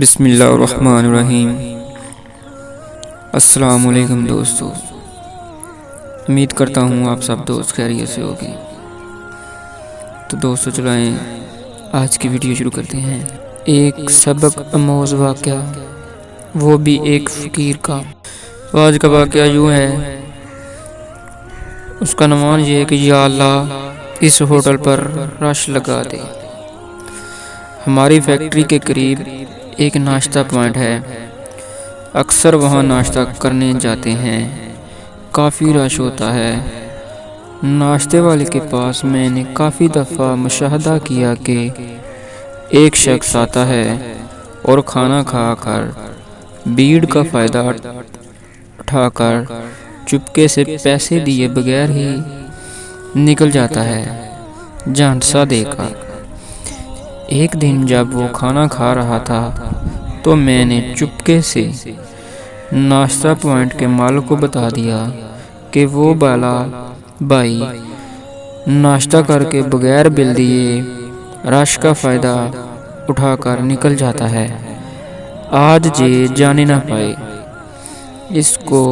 بسم اللہ الرحمن الرحیم۔ السلام علیکم دوستو، امید کرتا ہوں آپ سب دوست خیریت سے ہوگے۔ تو دوستو چلائیں آج کی ویڈیو شروع کرتے ہیں۔ ایک سبق آموز واقعہ، وہ بھی ایک فقیر کا۔ تو آج کا واقعہ یوں ہے، اس کا عنوان یہ ہے کہ یا اللہ اس ہوٹل پر رش لگا دے۔ ہماری فیکٹری کے قریب ایک ناشتہ پوائنٹ ہے، اکثر وہاں ناشتہ کرنے جاتے ہیں۔ کافی رش ہوتا ہے۔ ناشتے والے کے پاس میں نے کافی دفعہ مشاہدہ کیا کہ ایک شخص آتا ہے اور کھانا کھا کر بھیڑ کا فائدہ اٹھا کر چپکے سے پیسے دیے بغیر ہی نکل جاتا ہے، جھانسا دے کر۔ ایک دن جب وہ کھانا کھا رہا تھا تو میں نے چپکے سے ناشتہ پوائنٹ کے مالک کو بتا دیا کہ وہ بالا بھائی ناشتہ کر کے بغیر بل دیے رش کا فائدہ اٹھا کر نکل جاتا ہے، آج جے جانے نہ پائے، اس کو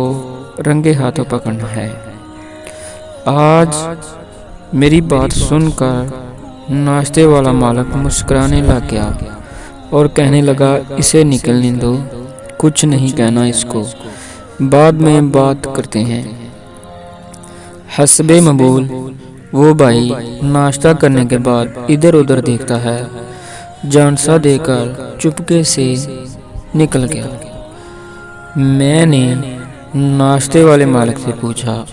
رنگے ہاتھوں پکڑنا ہے۔ آج میری بات سن کر ناشتے والا مالک مسکرانے لگ گیا اور کہنے لگا اسے نکلنے دو، کچھ نہیں کہنا اس کو، بعد میں بات کرتے ہیں۔ حسب معمول وہ بھائی ناشتہ کرنے کے بعد ادھر ادھر دیکھتا ہے، جھانسا دے کر چپکے سے نکل گیا۔ میں نے ناشتے والے مالک سے پوچھا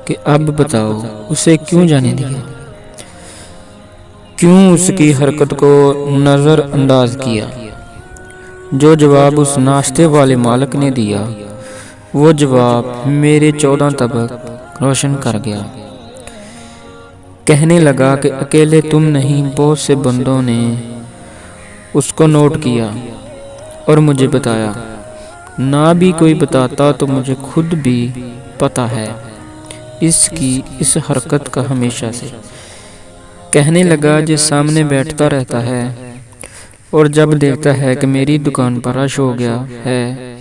کہ اب بتاؤ اسے کیوں جانے دیا، کیوں اس کی حرکت کو نظر انداز کیا؟ جو جواب اس ناشتے والے مالک نے دیا وہ جواب میرے 14 طبق روشن کر گیا۔ کہنے لگا کہ اکیلے تم نہیں، بہت سے بندوں نے اس کو نوٹ کیا اور مجھے بتایا، نہ بھی کوئی بتاتا تو مجھے خود بھی پتہ ہے اس کی اس حرکت کا ہمیشہ سے۔ کہنے لگا جو سامنے بیٹھتا رہتا ہے اور جب دیکھتا ہے کہ میری دکان پر رش ہو گیا ہے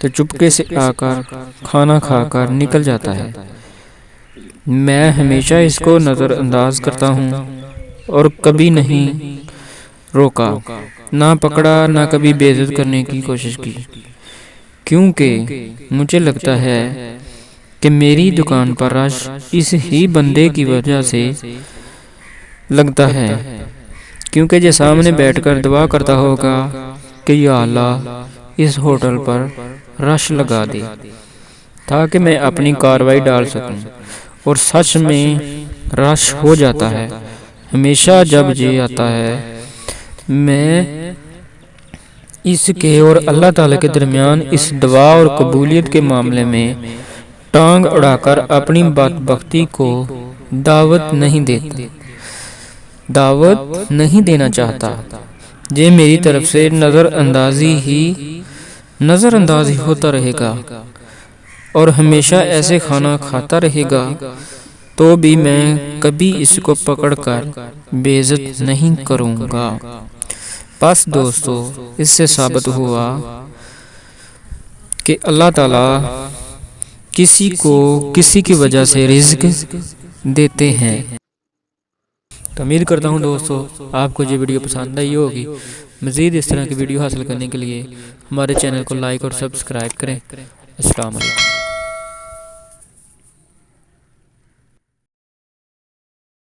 تو چپکے سے آ کر کھانا کھا کر نکل جاتا ہے، میں ہمیشہ اس کو نظر انداز کرتا ہوں اور کبھی نہیں روکا، نہ پکڑا، نہ کبھی بے عزت کرنے کی کوشش کی، کیونکہ مجھے لگتا ہے کہ میری دکان پر رش اس ہی بندے کی وجہ سے لگتا ہے، کیونکہ جو سامنے بیٹھ کر دعا کرتا ہوگا کہ یا اللہ اس ہوٹل پر رش لگا دے تاکہ میں اپنی کاروائی ڈال سکوں، اور سچ میں رش ہو جاتا ہے۔ ہمیشہ جب یہ آتا ہے میں اس کے اور اللہ تعالیٰ کے درمیان اس دعا اور قبولیت کے معاملے میں ٹانگ اڑا کر اپنی بدبختی کو دعوت نہیں دینا چاہتا، یہ میری طرف سے نظر اندازی ہوتا رہے گا اور ہمیشہ ایسے کھانا کھاتا رہے گا، تو بھی میں کبھی اس کو پکڑ کر بے عزت نہیں کروں گا۔ بس دوستو اس سے ثابت ہوا کہ اللہ تعالیٰ کسی کو کسی کی وجہ سے رزق دیتے ہیں۔ تو امید کرتا ہوں دوستو آپ کو یہ ویڈیو پسند آئی ہوگی۔ مزید اس طرح کی ویڈیو حاصل کرنے کے لیے ہمارے چینل کو لائک اور سبسکرائب کریں۔ السلام علیکم۔